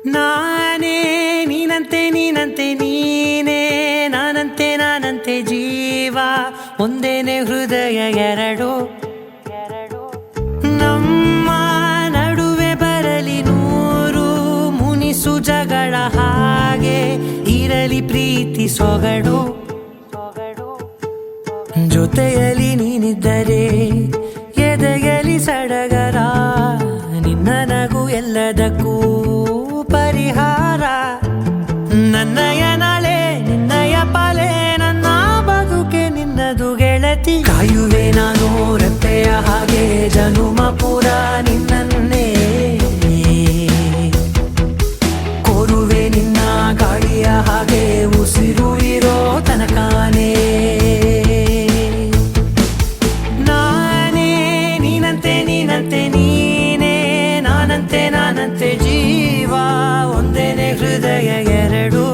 ನಾನೇ ನೀನಂತೆ ನೀನಂತೆ ನೀನೇ ನಾನಂತೆ ನಾನಂತೆ ಜೀವ ಒಂದೇನೆ ಹೃದಯ ಎರಡು ನಮ್ಮ ನಡುವೆ ಬರಲಿ ನೂರು ಮುನಿಸು ಜಗಳ ಹಾಗೆ ಇರಲಿ ಪ್ರೀತಿ ಸೊಗಡು ಜೊತೆಯಲ್ಲಿ ನೀನಿದ್ದರೆ ಎದೆಯಲಿ ಸಡಗರ ನಿನ್ನ ನಗು ಎಲ್ಲದಕ್ಕೂ ಪರಿಹಾರ ನನ್ನಯ ನಾಳೆ ನಿನ್ನಯ ಪಾಲೆ ನನ್ನ ಬದುಕೆ ನಿನ್ನದು ಗೆಳತಿ ಕಾಯುವೆ ನಾನು ರೆಪ್ಪೆಯ ಹಾಗೆ ಜನುಮ ಪೂರ ನಿನ್ನನ್ನೇ ಕೋರುವೆ ನಿನ್ನ ಗಾಳಿಯ ಹಾಗೆ ಉಸಿರು ಇರೋ ತನಕಾನೇ ನಾನೇ ನೀನಂತೆ ನೀನಂತೆ ನೀನೇ ನಾನಂತೆ ನಾನಂತೆ ಜೀವ ಒಂದೇನೆ ಹೃದಯ ಎರಡು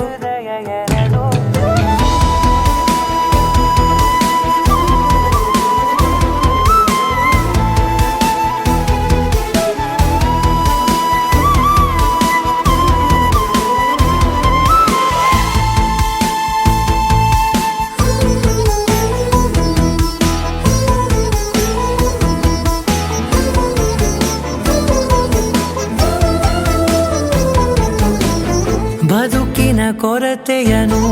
ಬದುಕಿನ ಕೊರತೆಯನು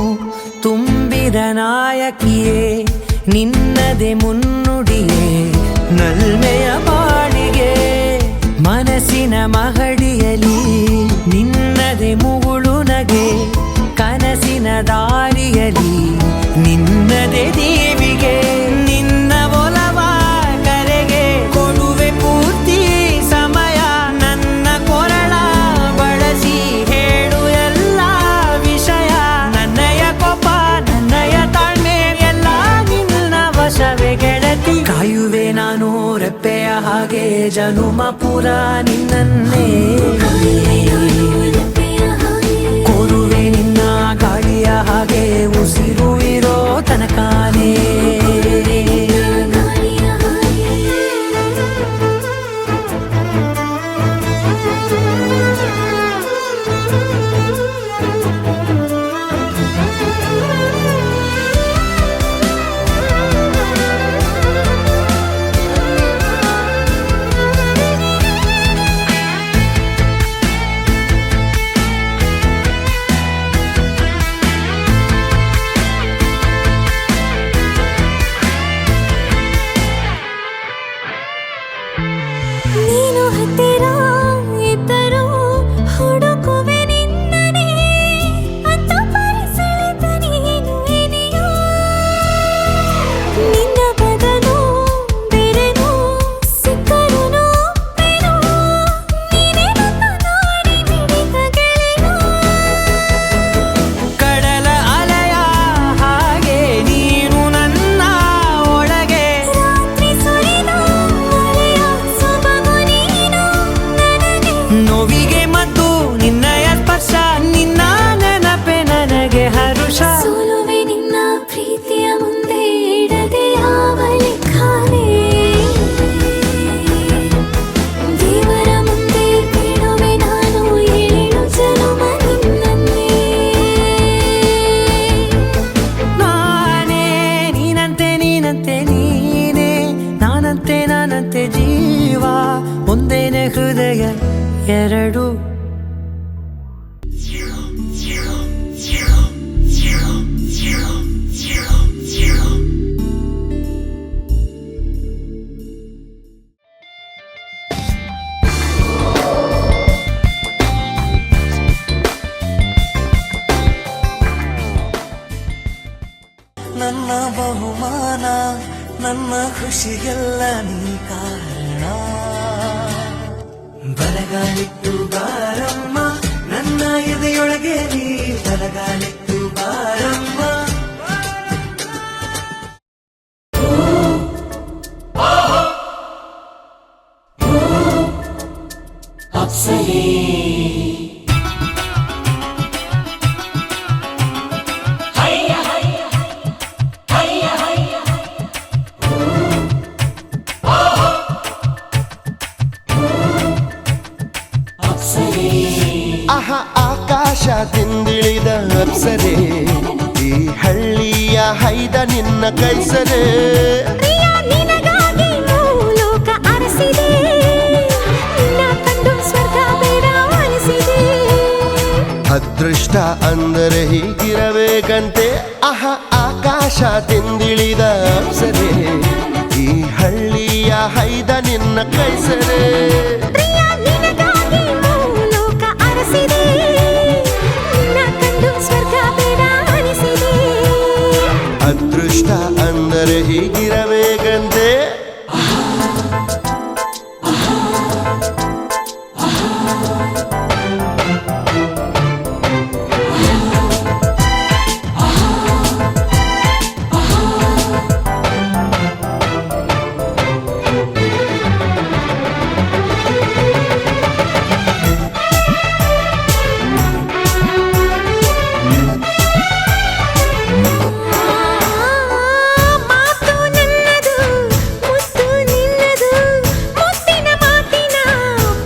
ತುಂಬಿದ ನಾಯಕಿಯೇ ನಿನ್ನದೆ ಮುನ್ನುಡಿಯೇ ನಲ್ಮೆಯ ಬಾಳಿಗೆ ಮನಸ್ಸಿನ ಮಹಡಿಯಲಿ ನಿನ್ನದೆ ಮುಗುಳು ನಗೆ ಕನಸಿನ ದಾರಿಯಲಿ ನಿನ್ನದೆ ದೇವಿಗೆ ನಿನ್ನ ಒಲವ ಕರೆಗೆ ಕೊಡುವೆ ಪೂರ್ತಿ ಸಮಯ ನನ್ನ ಕೊರಳ ಬಳಸಿ ಹೇಳು ಎಲ್ಲ ವಿಷಯ ನನ್ನಯ ಕೋಪ ನನ್ನಯ ತಾಳ್ಮೆ ಎಲ್ಲ ನಿನ್ನ ವಶವೇ ಗೆಳತಿ ಕಾಯುವೆ ನಾನು ರೆಪ್ಪೆಯ ಹಾಗೆ ಜನುಮ ಪೂರ ನಿನ್ನನ್ನೇ ಕೋರುವೆ ನಿನ್ನ ಗಾಳಿಯ ಹಾಗೆ ಉಸಿರು ಇರೋ ತನಕಾನೇ ನೀನು ಹತ್ತಿರ ಇದ್ದರೂ ಹುಡುಕುವೆ ನಿನ್ನನೇ ಅಂತ ಪರಿಸೆಳೆದ ನೀನು ಇದೆಯೋ ನಿನ್ನ ಬದಲು ಬೇರೆನೋ ಸಿಕ್ಕರೂ ಬೇನೋ ನೀನೇ ನನ್ನ ನಾಡಿ ಮಿಡಿದ ಗೆಳೆಯೋ ಕಡಲ ಅಲೆಯ ಹಾಗೆ ನೀನು ನನ್ನ ಒಳಗೆ ರಾತ್ರಿ ಸುರಿದ ಮಳೆಯ ಸೊಬಗು ನೀನು ನನಗೆ ನೋವಿಗೆ ಮದ್ದು ನಿನ್ನಯ ಸ್ಪರ್ಶ ನಿನ್ನ ನೆನಪೆ ನನಗೆ ಹರುಷ ಸೋಲುವೆ ನಿನ್ನ ಪ್ರೀತಿಯ ಮುಂದೆ ಇಡದೆ ಯಾವ ಲೆಕ್ಕನೇ ದೇವರ ಮುಂದೆ ಬಿಡುವೆ ನಾನು ಏಳು ಜನುಮ ನಿನ್ನನ್ನೇ ನಾನೇ ನೀನಂತೆ ನೀನಂತೆ ನೀನೇ ನಾನಂತೆ ನಾನಂತೆ ಜೀವ ಒಂದೇನೆ ಹೃದಯ ಎರಡು ನನ್ನ ಬಹುಮಾನ ನನ್ನ ಖುಷಿಗೆಲ್ಲ ನೀ ಕಾರಣ ಬಲಗಾಲಿಟ್ಟು ಬಾರಮ್ಮ ನನ್ನ ಎದೆಯೊಳಗೆ ನೀ ಬಲಗಾಲಿಟ್ಟು ಬಾರಮ್ಮ ಅಪ್ಸರೇ ಅಪ್ಸರೇ ಆಹ ಆಕಾಶದಿಂದಿಳಿದ ಅಪ್ಸರೆ ಈ ಹಳ್ಳಿಯ ಹೈದ ನಿನ್ನ ಕೈಸರೆ ಪ್ರಿಯ ನಿನಗಾಗಿ ಲೋಕ ಅರಸಿದೆ ನಿನ್ನ ಕಂಡು ಸ್ವರ್ಗ ಬೇಡ ಅನಿಸಿದೆ ಅದೃಷ್ಟ ಅಂದರೆ ಹೀಗಿರಬೇಕಂತೆ ಆಹ ಆಕಾಶದಿಂದಿಳಿದ ಅಪ್ಸರೆ ಈ ಹಳ್ಳಿಯ ಹೈದ ನಿನ್ನ ಕೈಸರೆ ಪ್ರಿಯ ನಿನಗಾಗಿ ಲೋಕ ಅರಸಿದೆ ನಿನ್ನ ಕಂಡು ಸ್ವರ್ಗ ಬೇಡ ಅನಿಸಿದೆ ಅದೃಷ್ಟ ಅಂದರೆ ಹೀಗಿರಬೇಕಂತೆ ಮಾತು ನನ್ನದು ಮುತ್ತು ನಿನ್ನದು ಮುತ್ತಿನ ಮಾತಿನ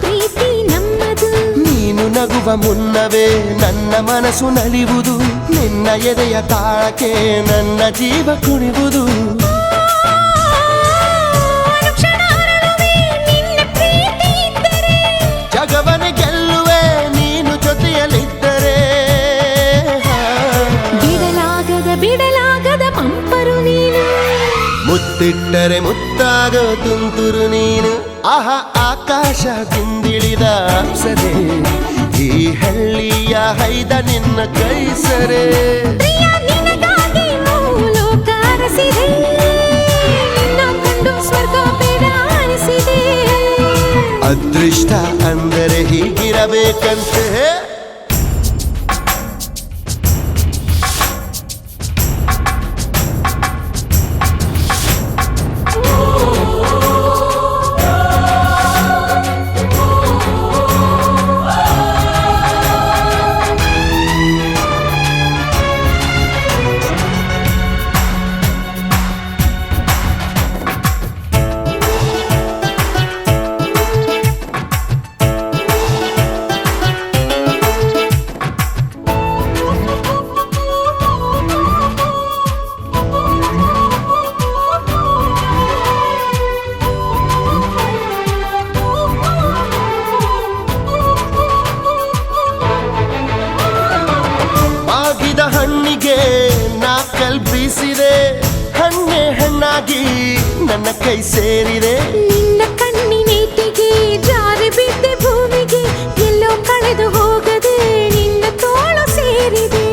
ಪ್ರೀತಿ ನಮ್ಮದು ನೀನು ನಗುವ ಮುನ್ನವೇ ನನ್ನ ಮನಸ್ಸು ನಲಿಯುವುದು ನಿನ್ನ ಎದೆಯ ತಾಳಕ್ಕೆ ನನ್ನ ಜೀವ ಕುಣಿವುದು ಅನುಕ್ಷಣ ಅರಳುವೆ ನಿನ್ನ ಪ್ರೀತಿ ಇದ್ದರೆ ಜಗವನ್ನೇ ಗೆಲ್ಲುವೆ ನೀನು ಜೊತೆಯಲ್ಲಿದ್ದರೆ ಬಿಡಲಾಗದ ಪಂಪರು ನೀನು ಮುತ್ತಿಟ್ಟರೆ ಮುತ್ತಾಗೋ ತುಂತುರು ನೀನು ಆಹ ಆಕಾಶದಿಂದಿಳಿದ ಅಪ್ಸರೆ ಈ ಹಳ್ಳಿಯ ಹೈದ ನಿನ್ನ ಕೈಸರೆ ಪ್ರಿಯ ನಿನಗಾಗಿ ಲೋಕ ಅರಸಿದೆ ನಿನ್ನ ಕಂಡು ಸ್ವರ್ಗ ಬೇಡ ಅನಿಸಿದೆ ಅದೃಷ್ಟ ಅಂದರೆ ಹೀಗಿರಬೇಕಂತೆ ಮಾಗಿದ ಹಣ್ಣಿಗೆ ನಾ ಕಲ್ಪಿಸಿದೆ ಹಣ್ಣೆ ಹಣ್ಣಾಗಿ ನನ್ನ ಕೈ ಸೇರಿದೆ ನಿನ್ನ ಕಣ್ಣಿನೇಟಿಗೆ ಜಾರಿ ಬಿದ್ದೆ ಭೂಮಿಗೆ ಎಲ್ಲೋ ಕಳೆದು ಹೋಗದೆ ನಿನ್ನ ತೋಳು ಸೇರಿದೆ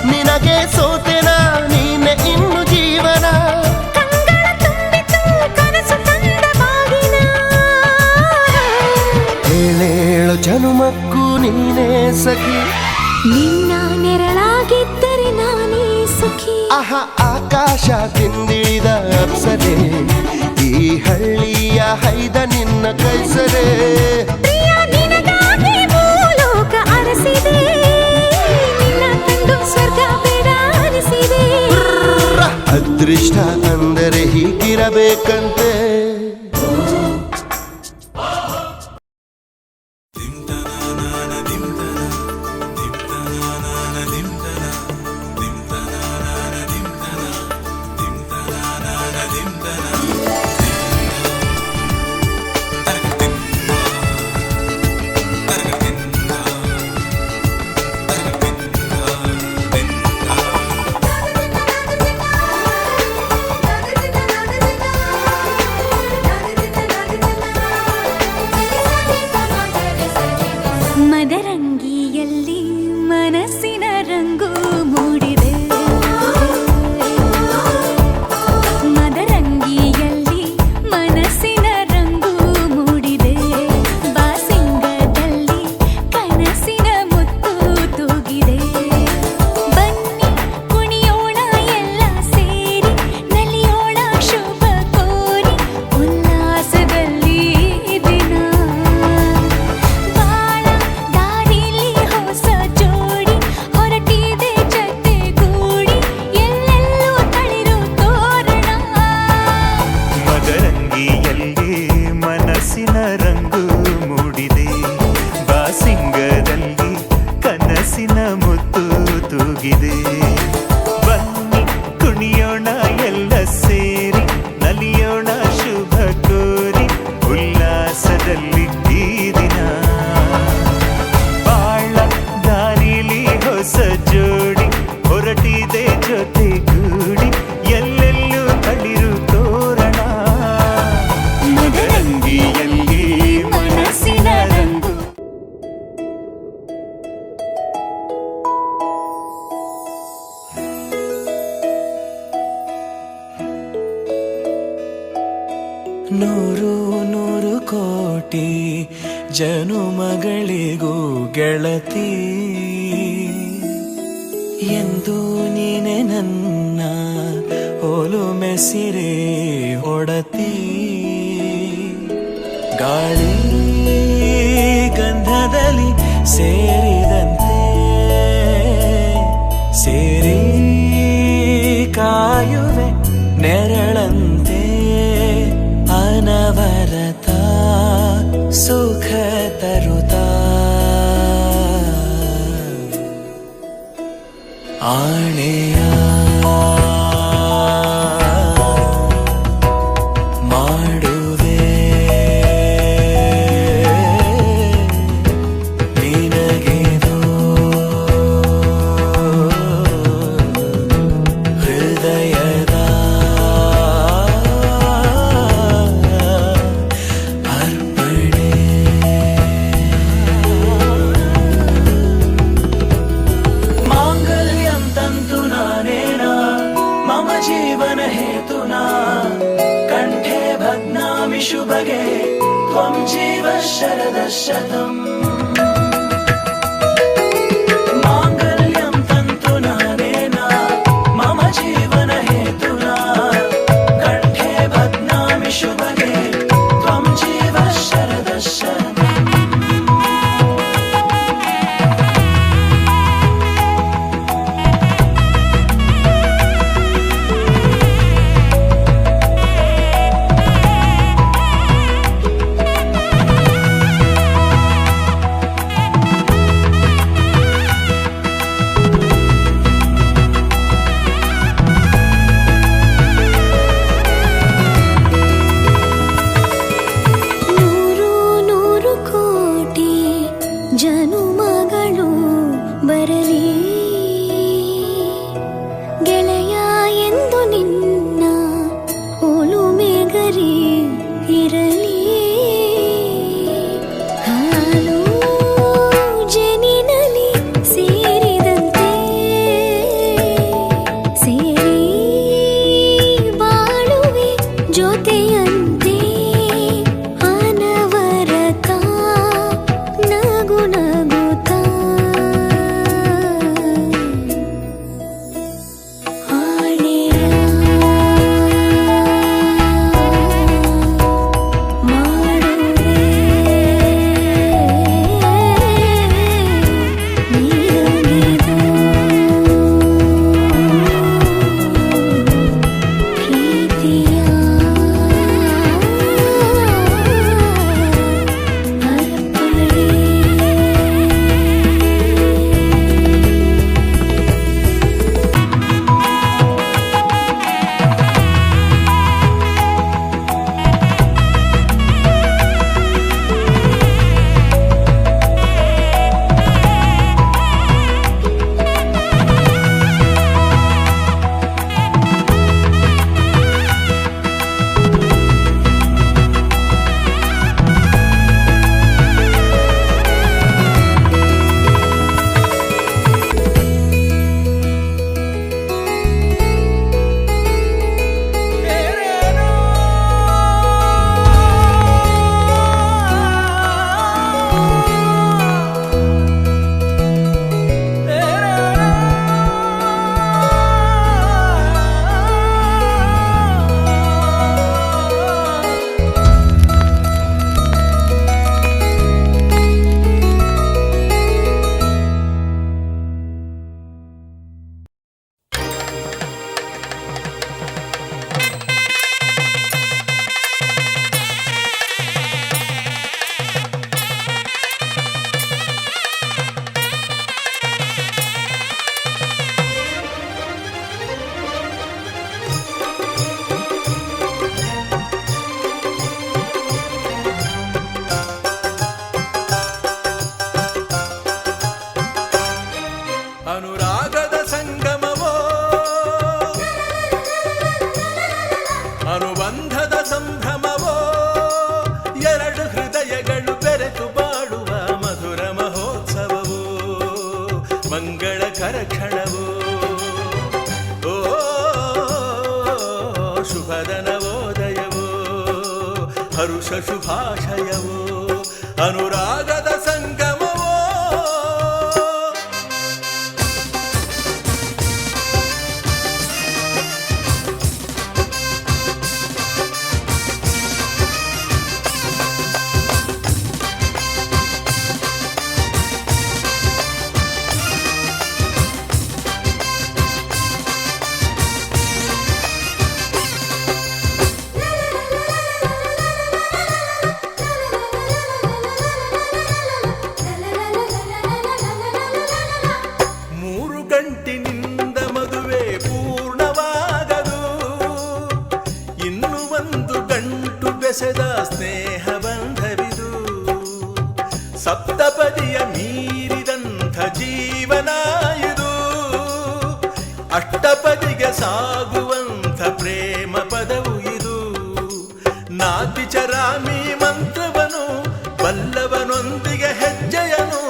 ನಿನಗೆ ಸೋತೆನ ನೀನೆ ಇನ್ನು ಜೀವನ ಕಂಗಳ ತುಂಬಿತು ಕನಸು ತಂದ ಬಾಗಿನ ಏಳೇಳು ಜನುಮಕ್ಕೂ ನೀನೇ ಸಖಿ ನಿನ್ನ ನೆರಳಾಗಿದ್ದರೆ ನಾನೇ ಸುಖಿ ಆಹ ಆಕಾಶದಿಂದಿಳಿದ ಅಪ್ಸರೆ ಈ ಹಳ್ಳಿಯ ಹೈದ ನಿನ್ನ ಕೈಸರೆ ಪ್ರಿಯ ನಿನಗಾಗಿ ಲೋಕ ಅರಸಿದೆ ನಿನ್ನ ಕಂಡು ಸ್ವರ್ಗ ಬೇಡ ಅನಿಸಿದೆ ಅದೃಷ್ಟ ಅಂದರೆ ಹೀಗಿರಬೇಕಂತೆ ಕೋಟಿ ಜನುಮಗಳಿಗೂ ಗೆಳತಿ ಎಂದು ನೀನೆ ನನ್ನ ಒಲುಮೆ ಸಿರೆ ಒಡತಿ ಗಾಳಿ ಗಂಧದಲ್ಲಿ ಸೇರಿದಂತೆ ಸೇರಿ ಕಾಯುವೆ ನೆರಳಂತೆ ಅನವರತ ಸುಖ ತರುತ್ತಾ ಆಣೆಯ ಮಾಡುವೆ ನಿನಗೆದು ಹೃದಯದ ಅರ್ಪಣೆ ಮಾಂಗಲ್ಯಂ ತಂತು ನಾನೇನಾ ಮಮ ಜೀವನ ಹೇತುನಾ ಕಂಠೆ ಭಗ್ನಾಮಿ ಶುಭಗೆ ತ್ವಂ ಜೀವ ಶರದ ಶತಂ ಮಾಂಗಲ್ಯಂ ತಂತು ನಾನೇನಾ ಮಮ ಜೀವನ ಹೇತುನಾ ಕಂಠೆ ಭಗ್ನಾಮಿ ಶುಭಗೆ ತ್ವಂ ಜೀವ ಶರದ ಶತಂ ನೂರು ನೂರು ಕೋಟಿ ಜನುಮಗಳು ಬರಲಿ ಗೆಳೆಯ ಎಂದು ನಿನ್ನ ಒಲುಮೆಗರಿ ಇರಲಿ ಹಾಲು ಜನಿನಲಿ ಸೇರಿದಂತೆ ಸೇರಿ ಬಾಳುವೆ ಜೊತೆಯಂತೆ ಅನವರತ ನಗು ನಗುತ್ತಾ ಆಣೆಯ ಮಾಡುವೆ ನಿನಗೆದು ಪ್ರೀತಿಯ ಅನುರಾಗದ ಸಂಗಮವೋ ಅನುಬಂಧದ ಸಂಭ್ರಮವೋ ಎರಡು ಹೃದಯಗಳು ಬೆರೆತು ಬಾಳುವ ಮಧುರ ಮಹೋತ್ಸವವೋ ಮಂಗಳಕರ ಕ್ಷಣವೋ ಓ ಶುಭದ ನವೋದಯವೋ ಹರುಷ ಶುಭಾಶಯವೋ ಅನುರಾಗದ ಸಂಗಮವೋ ಗಂಟಿನಿಂದ ಮದುವೆ ಪೂರ್ಣವಾಗದು ಇನ್ನು ಒಂದು ಗಂಟು ಬೆಸೆದ ಸ್ನೇಹ ಬಂಧವಿದು ಸಪ್ತಪದಿಯ ಮೀರಿದಂಥ ಜೀವನ ಇದು ಅಷ್ಟಪದಿಗೆ ಸಾಗುವಂಥ ಪ್ರೇಮ ಪದವು ಇದು ನಾತಿಚರಾಮಿ ಮಂತ್ರವನು ಬಲ್ಲವನೊಂದಿಗೆ ಹೆಜ್ಜೆಯನು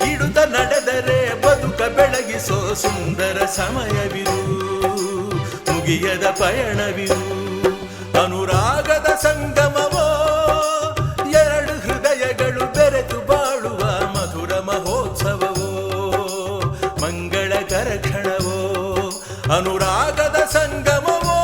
ಇಡುತ್ತ ನಡೆದರೆ ಬದುಕ ಬೆಳಗಿಸೋ ಸುಂದರ ಸಮಯವಿರು ಮುಗಿಯದ ಪಯಣವಿರು ಅನುರಾಗದ ಸಂಗಮವೋ ಎರಡು ಹೃದಯಗಳು ಬೆರೆತು ಬಾಳುವ ಮಧುರ ಮಹೋತ್ಸವವೋ ಮಂಗಳಕರ ಕ್ಷಣವೋ ಅನುರಾಗದ ಸಂಗಮವೋ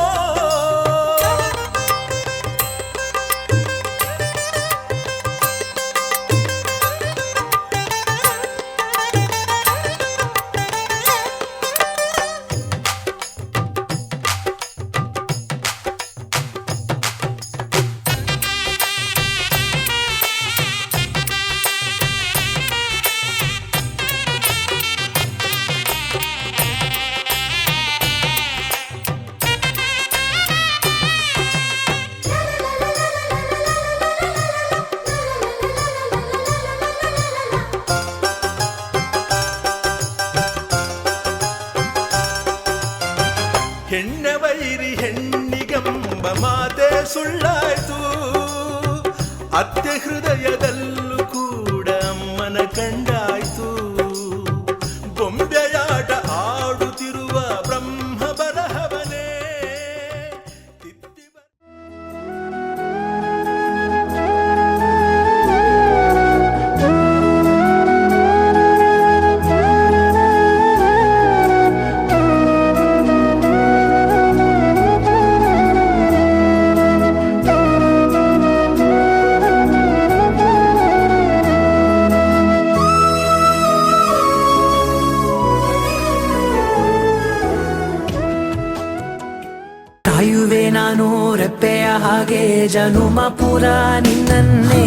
ಹೆಣ್ಣ ವೈರಿ ಹೆಣ್ಣಿಗಂಬ ಮಾತೆ ಸುಳ್ಳಾಯ್ತು ಅತ್ತೆ ಹೃದಯದಲ್ಲೂ ಕೂಡ ಅಮ್ಮನ ಕಂಡಾಯ್ತು ಬೊಂಬೆಯಾಟ ಆಡುತ್ತಿರುವ ಬ್ರಹ್ಮ ಬರಹವನೇ ಕಾಯುವೆ ನಾನು ರೆಪ್ಪೆಯ ಹಾಗೆ ಜನುಮ ಪುರ ನಿನ್ನನ್ನೇ